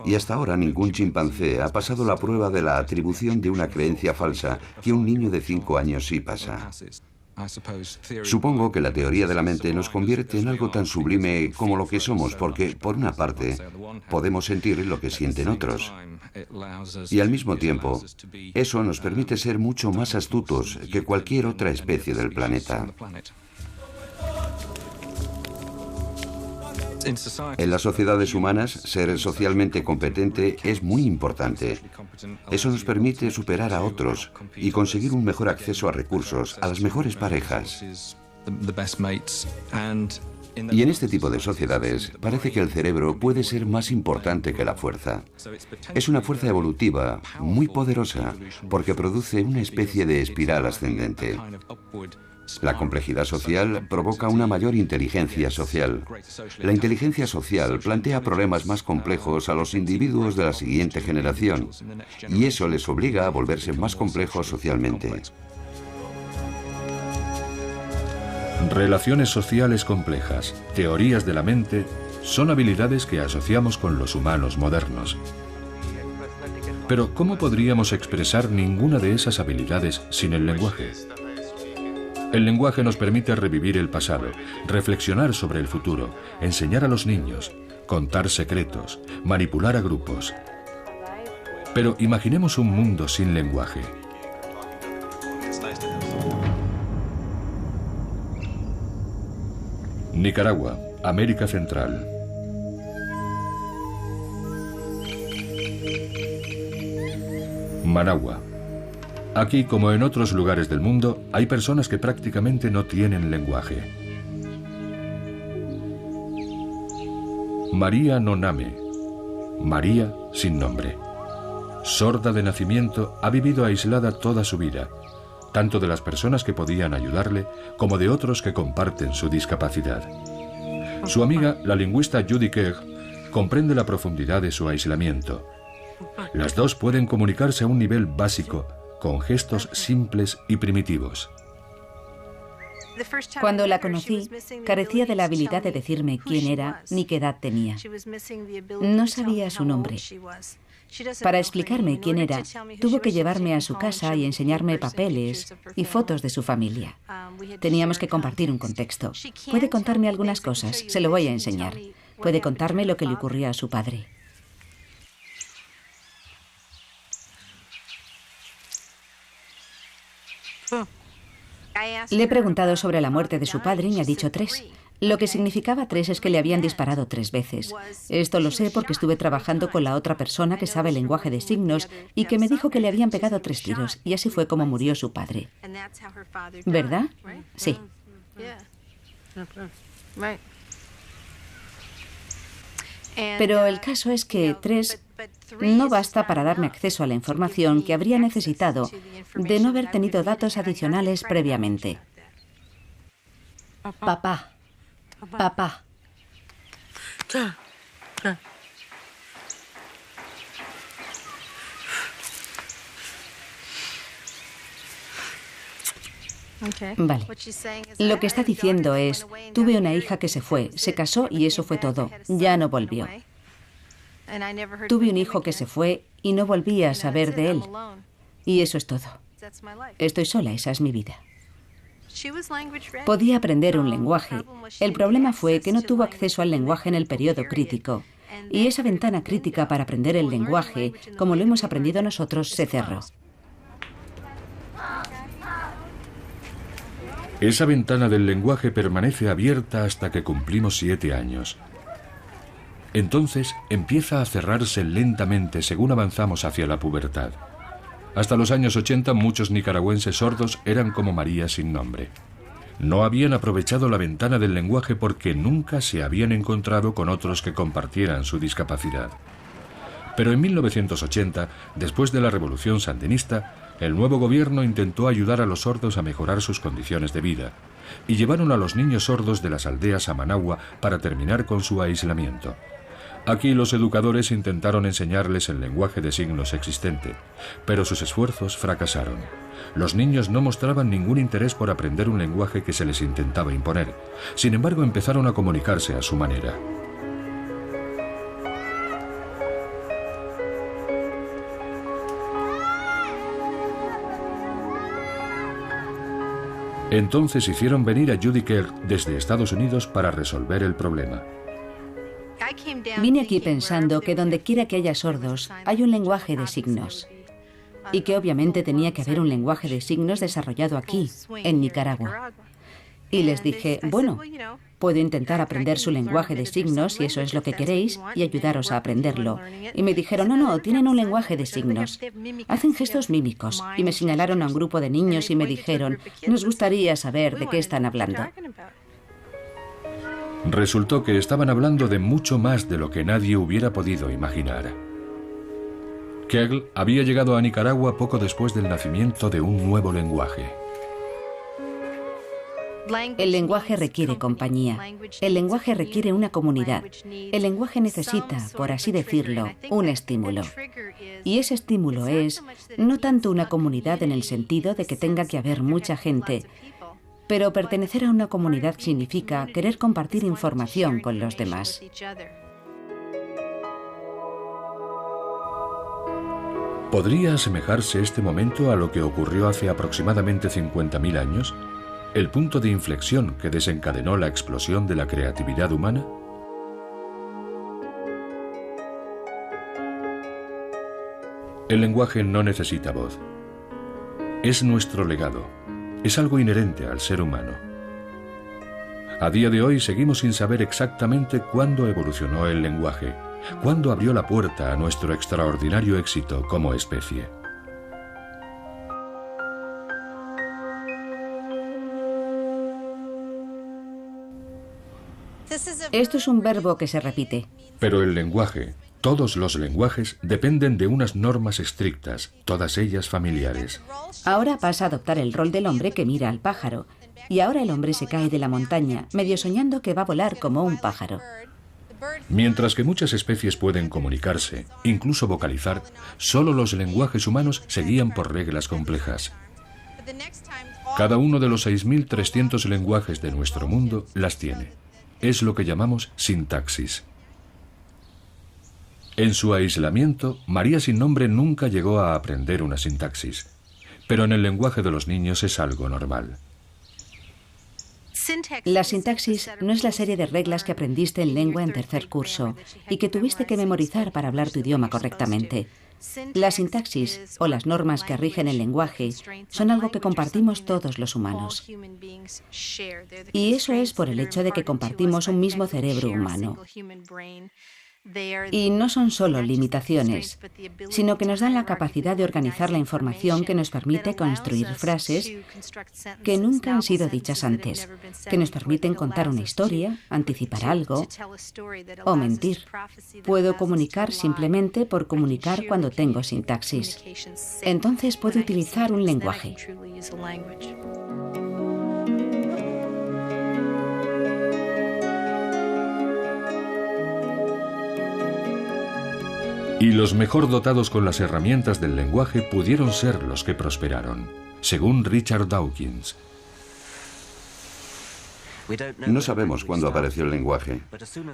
Y hasta ahora ningún chimpancé ha pasado la prueba de la atribución de una creencia falsa que un niño de 5 años sí pasa. Supongo que la teoría de la mente nos convierte en algo tan sublime como lo que somos, porque, por una parte, podemos sentir lo que sienten otros. Y al mismo tiempo, eso nos permite ser mucho más astutos que cualquier otra especie del planeta. En las sociedades humanas, ser socialmente competente es muy importante. Eso nos permite superar a otros y conseguir un mejor acceso a recursos, a las mejores parejas. Y en este tipo de sociedades, parece que el cerebro puede ser más importante que la fuerza. Es una fuerza evolutiva muy poderosa porque produce una especie de espiral ascendente. La complejidad social provoca una mayor inteligencia social. La inteligencia social plantea problemas más complejos a los individuos de la siguiente generación, y eso les obliga a volverse más complejos socialmente. Relaciones sociales complejas, teorías de la mente, son habilidades que asociamos con los humanos modernos. Pero, ¿cómo podríamos expresar ninguna de esas habilidades sin el lenguaje? El lenguaje nos permite revivir el pasado, reflexionar sobre el futuro, enseñar a los niños, contar secretos, manipular a grupos. Pero imaginemos un mundo sin lenguaje. Nicaragua, América Central. Managua. Aquí, como en otros lugares del mundo, hay personas que prácticamente no tienen lenguaje. María Noname. María sin nombre. Sorda de nacimiento, ha vivido aislada toda su vida, tanto de las personas que podían ayudarle como de otros que comparten su discapacidad. Su amiga, la lingüista Judy Kerr, comprende la profundidad de su aislamiento. Las dos pueden comunicarse a un nivel básico, con gestos simples y primitivos. Cuando la conocí, carecía de la habilidad de decirme quién era ni qué edad tenía. No sabía su nombre. Para explicarme quién era, tuvo que llevarme a su casa y enseñarme papeles y fotos de su familia. Teníamos que compartir un contexto. Puede contarme algunas cosas, se lo voy a enseñar. Puede contarme lo que le ocurría a su padre. Le he preguntado sobre la muerte de su padre y me ha dicho 3. Lo que significaba 3 es que le habían disparado 3 veces. Esto lo sé porque estuve trabajando con la otra persona que sabe el lenguaje de signos y que me dijo que le habían pegado 3 tiros, y así fue como murió su padre. ¿Verdad? Sí. Pero el caso es que 3 no basta para darme acceso a la información que habría necesitado de no haber tenido datos adicionales previamente. Papá. Papá. Vale. Lo que está diciendo es, tuve una hija que se fue, se casó y eso fue todo. Ya no volvió. Tuve un hijo que se fue y no volví a saber de él. Y eso es todo. Estoy sola, esa es mi vida. Podía aprender un lenguaje. El problema fue que no tuvo acceso al lenguaje en el periodo crítico. Y esa ventana crítica para aprender el lenguaje, como lo hemos aprendido nosotros, se cerró. Esa ventana del lenguaje permanece abierta hasta que cumplimos 7 años. Entonces empieza a cerrarse lentamente según avanzamos hacia la pubertad. Hasta los años 80 muchos nicaragüenses sordos eran como María sin nombre. No habían aprovechado la ventana del lenguaje porque nunca se habían encontrado con otros que compartieran su discapacidad. Pero en 1980, después de la Revolución Sandinista, el nuevo gobierno intentó ayudar a los sordos a mejorar sus condiciones de vida y llevaron a los niños sordos de las aldeas a Managua para terminar con su aislamiento. Aquí los educadores intentaron enseñarles el lenguaje de signos existente, pero sus esfuerzos fracasaron. Los niños no mostraban ningún interés por aprender un lenguaje que se les intentaba imponer. Sin embargo, empezaron a comunicarse a su manera. Entonces hicieron venir a Judy Kerr desde Estados Unidos para resolver el problema. Vine aquí pensando que donde quiera que haya sordos, hay un lenguaje de signos. Y que obviamente tenía que haber un lenguaje de signos desarrollado aquí, en Nicaragua. Y les dije, bueno, puedo intentar aprender su lenguaje de signos si eso es lo que queréis y ayudaros a aprenderlo. Y me dijeron, no, tienen un lenguaje de signos. Hacen gestos mímicos. Y me señalaron a un grupo de niños y me dijeron, nos gustaría saber de qué están hablando. Resultó que estaban hablando de mucho más de lo que nadie hubiera podido imaginar. Kerr había llegado a Nicaragua poco después del nacimiento de un nuevo lenguaje. El lenguaje requiere compañía. El lenguaje requiere una comunidad. El lenguaje necesita, por así decirlo, un estímulo. Y ese estímulo es no tanto una comunidad en el sentido de que tenga que haber mucha gente, pero pertenecer a una comunidad significa querer compartir información con los demás. ¿Podría asemejarse este momento a lo que ocurrió hace aproximadamente 50.000 años? ¿El punto de inflexión que desencadenó la explosión de la creatividad humana? El lenguaje no necesita voz. Es nuestro legado. Es algo inherente al ser humano. A día de hoy seguimos sin saber exactamente cuándo evolucionó el lenguaje, cuándo abrió la puerta a nuestro extraordinario éxito como especie. Esto es un verbo que se repite. Pero el lenguaje, todos los lenguajes, dependen de unas normas estrictas, todas ellas familiares. Ahora pasa a adoptar el rol del hombre que mira al pájaro. Y ahora el hombre se cae de la montaña, medio soñando que va a volar como un pájaro. Mientras que muchas especies pueden comunicarse, incluso vocalizar, solo los lenguajes humanos se guían por reglas complejas. Cada uno de los 6.300 lenguajes de nuestro mundo las tiene. Es lo que llamamos sintaxis. En su aislamiento, María sin nombre nunca llegó a aprender una sintaxis, pero en el lenguaje de los niños es algo normal. La sintaxis no es la serie de reglas que aprendiste en lengua en tercer curso y que tuviste que memorizar para hablar tu idioma correctamente. La sintaxis, o las normas que rigen el lenguaje, son algo que compartimos todos los humanos. Y eso es por el hecho de que compartimos un mismo cerebro humano. Y no son solo limitaciones, sino que nos dan la capacidad de organizar la información que nos permite construir frases que nunca han sido dichas antes, que nos permiten contar una historia, anticipar algo o mentir. Puedo comunicar simplemente por comunicar cuando tengo sintaxis. Entonces puedo utilizar un lenguaje. Y los mejor dotados con las herramientas del lenguaje pudieron ser los que prosperaron, según Richard Dawkins. No sabemos cuándo apareció el lenguaje,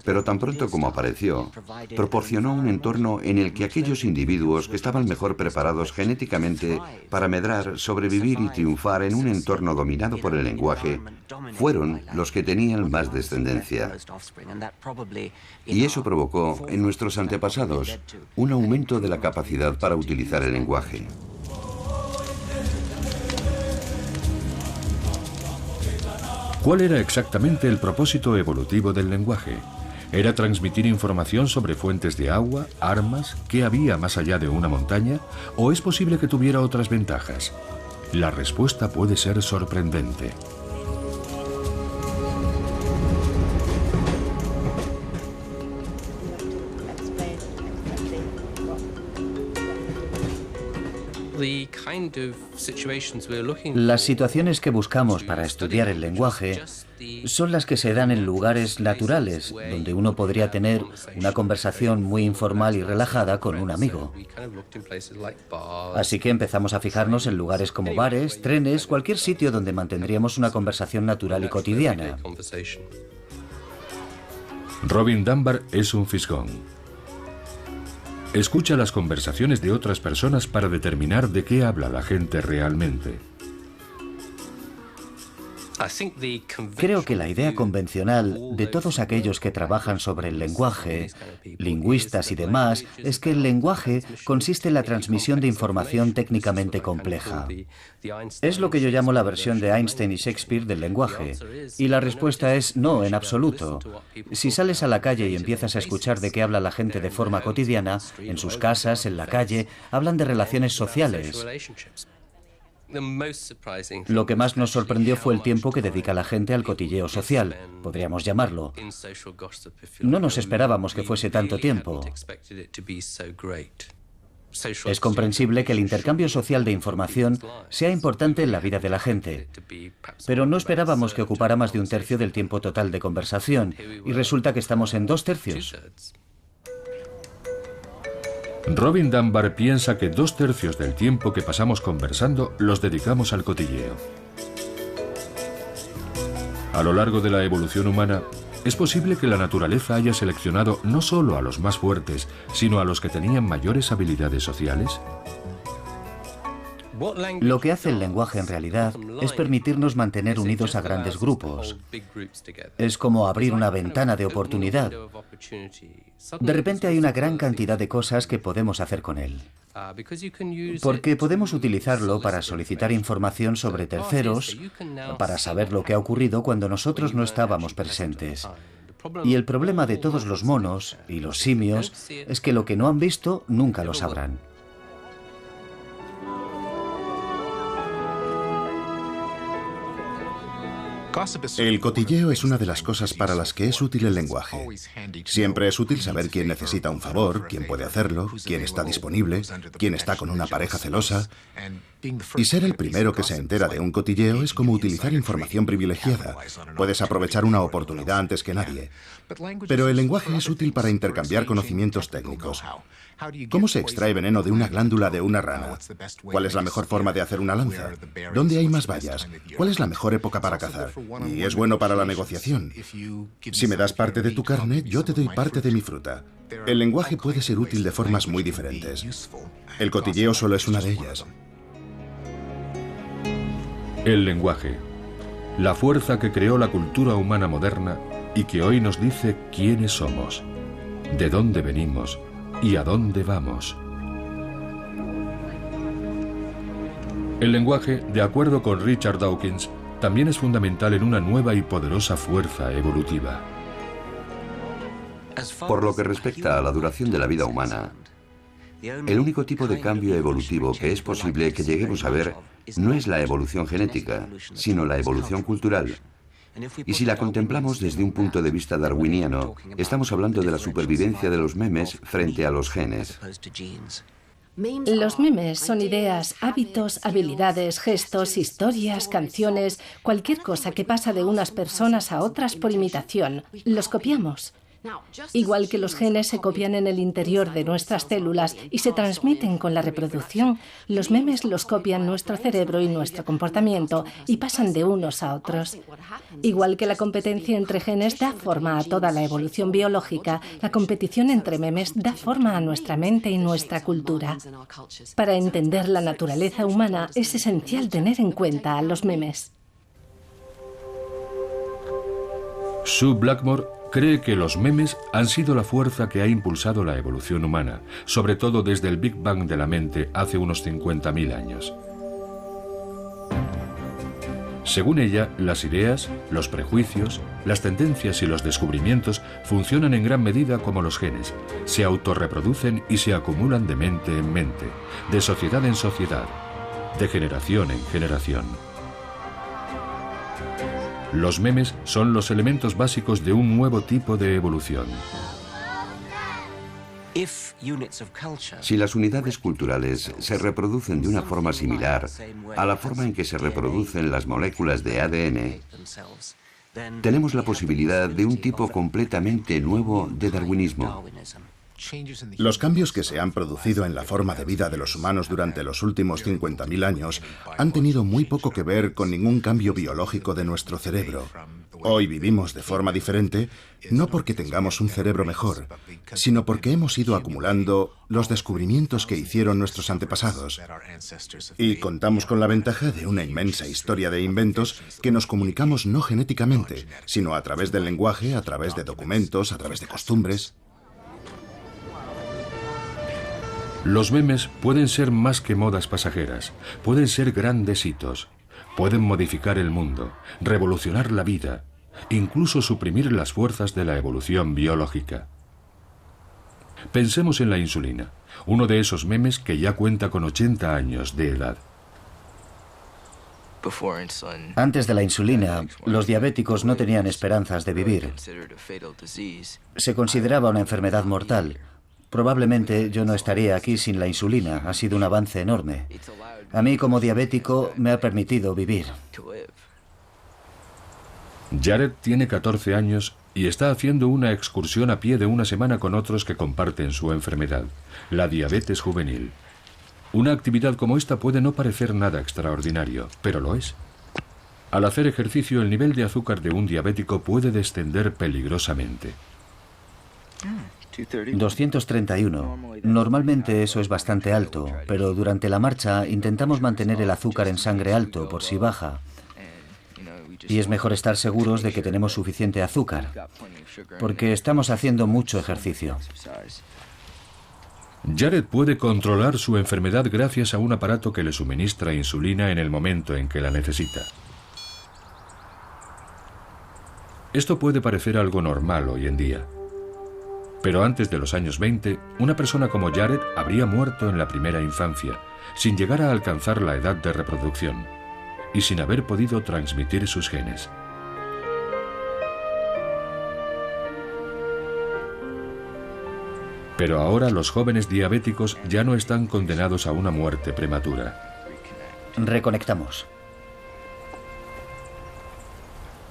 pero tan pronto como apareció, proporcionó un entorno en el que aquellos individuos que estaban mejor preparados genéticamente para medrar, sobrevivir y triunfar en un entorno dominado por el lenguaje, fueron los que tenían más descendencia. Y eso provocó en nuestros antepasados un aumento de la capacidad para utilizar el lenguaje. ¿Cuál era exactamente el propósito evolutivo del lenguaje? ¿Era transmitir información sobre fuentes de agua, armas, qué había más allá de una montaña? ¿O es posible que tuviera otras ventajas? La respuesta puede ser sorprendente. Las situaciones que buscamos para estudiar el lenguaje son las que se dan en lugares naturales, donde uno podría tener una conversación muy informal y relajada con un amigo. Así que empezamos a fijarnos en lugares como bares, trenes, cualquier sitio donde mantendríamos una conversación natural y cotidiana. Robin Dunbar es un fisgón. Escucha las conversaciones de otras personas para determinar de qué habla la gente realmente. Creo que la idea convencional de todos aquellos que trabajan sobre el lenguaje, lingüistas y demás, es que el lenguaje consiste en la transmisión de información técnicamente compleja. Es lo que yo llamo la versión de Einstein y Shakespeare del lenguaje. Y la respuesta es no, en absoluto. Si sales a la calle y empiezas a escuchar de qué habla la gente de forma cotidiana, en sus casas, en la calle, hablan de relaciones sociales. Lo que más nos sorprendió fue el tiempo que dedica la gente al cotilleo social, podríamos llamarlo. No nos esperábamos que fuese tanto tiempo. Es comprensible que el intercambio social de información sea importante en la vida de la gente, pero no esperábamos que ocupara más de 1/3 del tiempo total de conversación, y resulta que estamos en 2/3. Robin Dunbar piensa que 2/3 del tiempo que pasamos conversando los dedicamos al cotilleo. A lo largo de la evolución humana, es posible que la naturaleza haya seleccionado no solo a los más fuertes, sino a los que tenían mayores habilidades sociales. Lo que hace el lenguaje en realidad es permitirnos mantener unidos a grandes grupos. Es como abrir una ventana de oportunidad. De repente hay una gran cantidad de cosas que podemos hacer con él. Porque podemos utilizarlo para solicitar información sobre terceros, para saber lo que ha ocurrido cuando nosotros no estábamos presentes. Y el problema de todos los monos y los simios es que lo que no han visto nunca lo sabrán. El cotilleo es una de las cosas para las que es útil el lenguaje. Siempre es útil saber quién necesita un favor, quién puede hacerlo, quién está disponible, quién está con una pareja celosa. Y ser el primero que se entera de un cotilleo es como utilizar información privilegiada. Puedes aprovechar una oportunidad antes que nadie. Pero el lenguaje es útil para intercambiar conocimientos técnicos. ¿Cómo se extrae veneno de una glándula de una rana? ¿Cuál es la mejor forma de hacer una lanza? ¿Dónde hay más bayas? ¿Cuál es la mejor época para cazar? Y es bueno para la negociación. Si me das parte de tu carne, yo te doy parte de mi fruta. El lenguaje puede ser útil de formas muy diferentes. El cotilleo solo es una de ellas. El lenguaje, la fuerza que creó la cultura humana moderna y que hoy nos dice quiénes somos, de dónde venimos y a dónde vamos. El lenguaje, de acuerdo con Richard Dawkins, también es fundamental en una nueva y poderosa fuerza evolutiva. Por lo que respecta a la duración de la vida humana, el único tipo de cambio evolutivo que es posible que lleguemos a ver no es la evolución genética, sino la evolución cultural. Y si la contemplamos desde un punto de vista darwiniano, estamos hablando de la supervivencia de los memes frente a los genes. Los memes son ideas, hábitos, habilidades, gestos, historias, canciones, cualquier cosa que pasa de unas personas a otras por imitación. Los copiamos. Igual que los genes se copian en el interior de nuestras células y se transmiten con la reproducción, los memes los copian nuestro cerebro y nuestro comportamiento y pasan de unos a otros. Igual que la competencia entre genes da forma a toda la evolución biológica, la competición entre memes da forma a nuestra mente y nuestra cultura. Para entender la naturaleza humana es esencial tener en cuenta a los memes. Sue Blackmore cree que los memes han sido la fuerza que ha impulsado la evolución humana, sobre todo desde el Big Bang de la mente hace unos 50.000 años. Según ella, las ideas, los prejuicios, las tendencias y los descubrimientos funcionan en gran medida como los genes. Se autorreproducen y se acumulan de mente en mente, de sociedad en sociedad, de generación en generación. Los memes son los elementos básicos de un nuevo tipo de evolución. Si las unidades culturales se reproducen de una forma similar a la forma en que se reproducen las moléculas de ADN, tenemos la posibilidad de un tipo completamente nuevo de darwinismo. Los cambios que se han producido en la forma de vida de los humanos durante los últimos 50.000 años han tenido muy poco que ver con ningún cambio biológico de nuestro cerebro. Hoy vivimos de forma diferente, no porque tengamos un cerebro mejor, sino porque hemos ido acumulando los descubrimientos que hicieron nuestros antepasados. Y contamos con la ventaja de una inmensa historia de inventos que nos comunicamos no genéticamente, sino a través del lenguaje, a través de documentos, a través de costumbres. Los memes pueden ser más que modas pasajeras, pueden ser grandes hitos, pueden modificar el mundo, revolucionar la vida, incluso suprimir las fuerzas de la evolución biológica. Pensemos en la insulina, uno de esos memes que ya cuenta con 80 años de edad. Antes de la insulina, los diabéticos no tenían esperanzas de vivir. Se consideraba una enfermedad mortal. Probablemente yo no estaría aquí sin la insulina. Ha sido un avance enorme. A mí, como diabético, me ha permitido vivir. Jared tiene 14 años y está haciendo una excursión a pie de una semana con otros que comparten su enfermedad, la diabetes juvenil. Una actividad como esta puede no parecer nada extraordinario, pero lo es. Al hacer ejercicio, el nivel de azúcar de un diabético puede descender peligrosamente. 231. Normalmente eso es bastante alto, pero durante la marcha intentamos mantener el azúcar en sangre alto por si baja. Y es mejor estar seguros de que tenemos suficiente azúcar, porque estamos haciendo mucho ejercicio. Jared puede controlar su enfermedad gracias a un aparato que le suministra insulina en el momento en que la necesita. Esto puede parecer algo normal hoy en día. Pero antes de los años 20, una persona como Jared habría muerto en la primera infancia, sin llegar a alcanzar la edad de reproducción, y sin haber podido transmitir sus genes. Pero ahora los jóvenes diabéticos ya no están condenados a una muerte prematura. Reconectamos.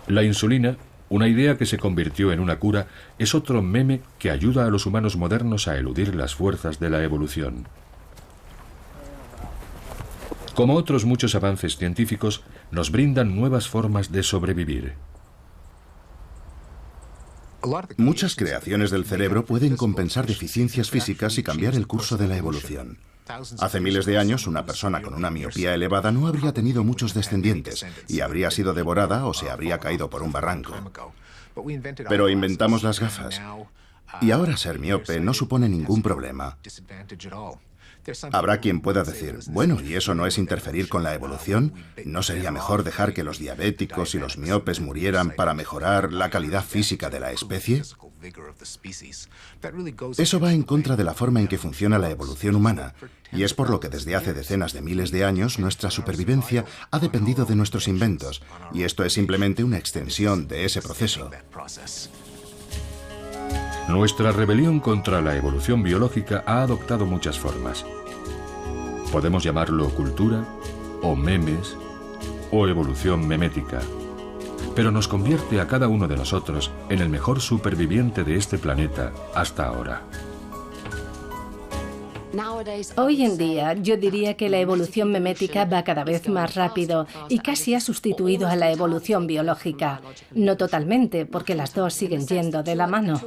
La insulina, una idea que se convirtió en una cura, es otro meme que ayuda a los humanos modernos a eludir las fuerzas de la evolución. Como otros muchos avances científicos, nos brindan nuevas formas de sobrevivir. Muchas creaciones del cerebro pueden compensar deficiencias físicas y cambiar el curso de la evolución. Hace miles de años, una persona con una miopía elevada no habría tenido muchos descendientes y habría sido devorada o se habría caído por un barranco. Pero inventamos las gafas y ahora ser miope no supone ningún problema. Habrá quien pueda decir, bueno, ¿y eso no es interferir con la evolución? ¿No sería mejor dejar que los diabéticos y los miopes murieran para mejorar la calidad física de la especie? Eso va en contra de la forma en que funciona la evolución humana, y es por lo que desde hace decenas de miles de años nuestra supervivencia ha dependido de nuestros inventos, y esto es simplemente una extensión de ese proceso. Nuestra rebelión contra la evolución biológica ha adoptado muchas formas. Podemos llamarlo cultura, o memes, o evolución memética. Pero nos convierte a cada uno de nosotros en el mejor superviviente de este planeta hasta ahora. Hoy en día, yo diría que la evolución memética va cada vez más rápido y casi ha sustituido a la evolución biológica. No totalmente, porque las dos siguen yendo de la mano.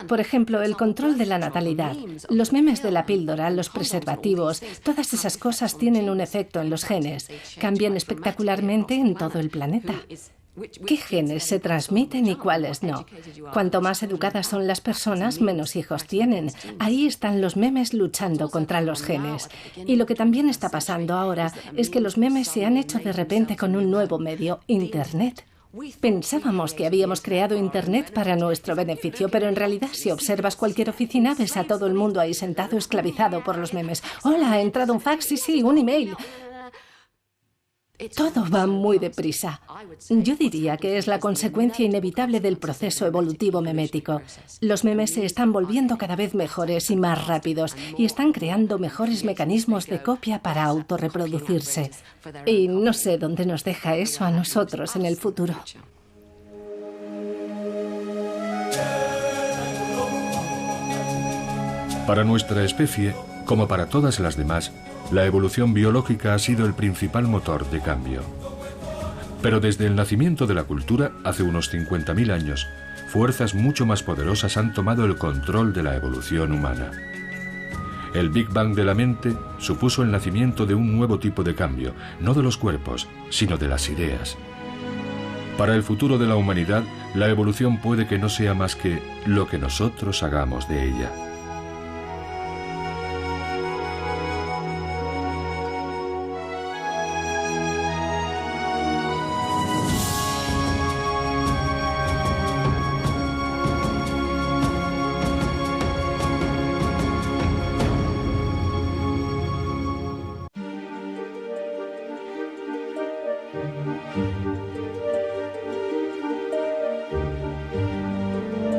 Por ejemplo, el control de la natalidad, los memes de la píldora, los preservativos, todas esas cosas tienen un efecto en los genes. Cambian espectacularmente en todo el planeta. ¿Qué genes se transmiten y cuáles no? Cuanto más educadas son las personas, menos hijos tienen. Ahí están los memes luchando contra los genes. Y lo que también está pasando ahora es que los memes se han hecho de repente con un nuevo medio, Internet. Pensábamos que habíamos creado Internet para nuestro beneficio, pero en realidad, si observas cualquier oficina, ves a todo el mundo ahí sentado esclavizado por los memes. Hola, ha entrado un fax, sí, un email. Todo va muy deprisa. Yo diría que es la consecuencia inevitable del proceso evolutivo memético. Los memes se están volviendo cada vez mejores y más rápidos y están creando mejores mecanismos de copia para autorreproducirse. Y no sé dónde nos deja eso a nosotros en el futuro. Para nuestra especie, como para todas las demás, la evolución biológica ha sido el principal motor de cambio. Pero desde el nacimiento de la cultura, hace unos 50.000 años, fuerzas mucho más poderosas han tomado el control de la evolución humana. El Big Bang de la mente supuso el nacimiento de un nuevo tipo de cambio, no de los cuerpos, sino de las ideas. Para el futuro de la humanidad, la evolución puede que no sea más que lo que nosotros hagamos de ella.